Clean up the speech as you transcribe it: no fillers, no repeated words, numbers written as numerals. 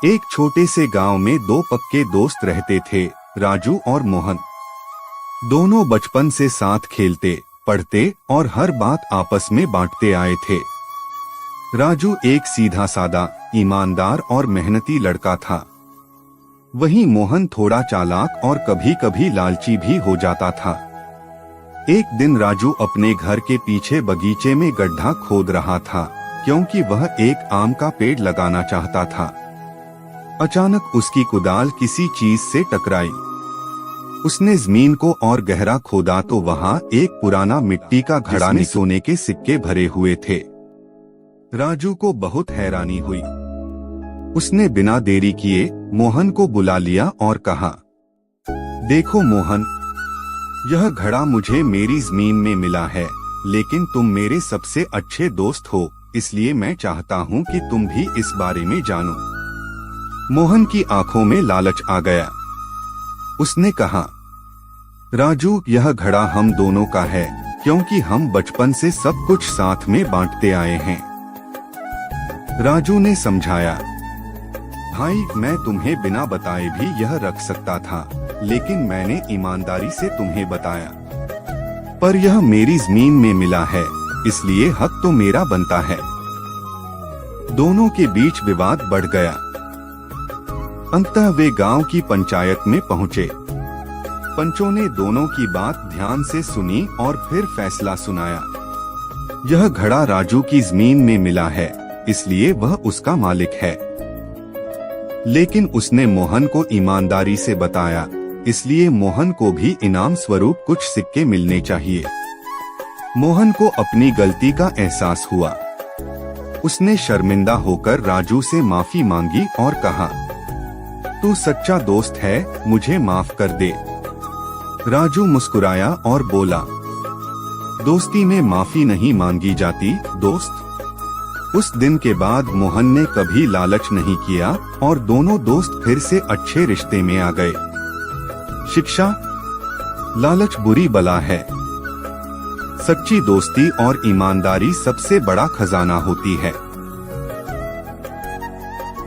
एक छोटे से गांव में दो पक्के दोस्त रहते थे, राजू और मोहन। दोनों बचपन से साथ खेलते, पढ़ते और हर बात आपस में बांटते आए थे। राजू एक सीधा सादा, ईमानदार और मेहनती लड़का था। वहीं मोहन थोड़ा चालाक और कभी कभी लालची भी हो जाता था। एक दिन राजू अपने घर के पीछे बगीचे में गड्ढा खोद रहा था, क्योंकि वह एक आम का पेड़ लगाना चाहता था। अचानक उसकी कुदाल किसी चीज से टकराई। उसने जमीन को और गहरा खोदा तो वहां एक पुराना मिट्टी का घड़ा में सोने के सिक्के भरे हुए थे। राजू को बहुत हैरानी हुई। उसने बिना देरी किए मोहन को बुला लिया और कहा, देखो मोहन, यह घड़ा मुझे मेरी जमीन में मिला है, लेकिन तुम मेरे सबसे अच्छे दोस्त हो, इसलिए मैं चाहता हूँ कि तुम भी इस बारे में जानो। मोहन की आंखों में लालच आ गया। उसने कहा, राजू, यह घड़ा हम दोनों का है, क्योंकि हम बचपन से सब कुछ साथ में बांटते आए हैं। राजू ने समझाया, भाई, मैं तुम्हें बिना बताए भी यह रख सकता था, लेकिन मैंने ईमानदारी से तुम्हें बताया। पर यह मेरी जमीन में मिला है, इसलिए हक तो मेरा बनता है। दोनों के बीच विवाद बढ़ गया। अंततः वे गांव की पंचायत में पहुंचे। पंचों ने दोनों की बात ध्यान से सुनी और फिर फैसला सुनाया। यह घड़ा राजू की जमीन में मिला है, इसलिए वह उसका मालिक है। लेकिन उसने मोहन को ईमानदारी से बताया, इसलिए मोहन को भी इनाम स्वरूप कुछ सिक्के मिलने चाहिए। मोहन को अपनी गलती का एहसास हुआ। उसने शर्मिंदा होकर राजू से माफी मांगी और कहा, तू सच्चा दोस्त है, मुझे माफ कर दे। राजू मुस्कुराया और बोला, दोस्ती में माफी नहीं मांगी जाती दोस्त। उस दिन के बाद मोहन ने कभी लालच नहीं किया और दोनों दोस्त फिर से अच्छे रिश्ते में आ गए। शिक्षा, लालच बुरी बला है। सच्ची दोस्ती और ईमानदारी सबसे बड़ा खजाना होती है।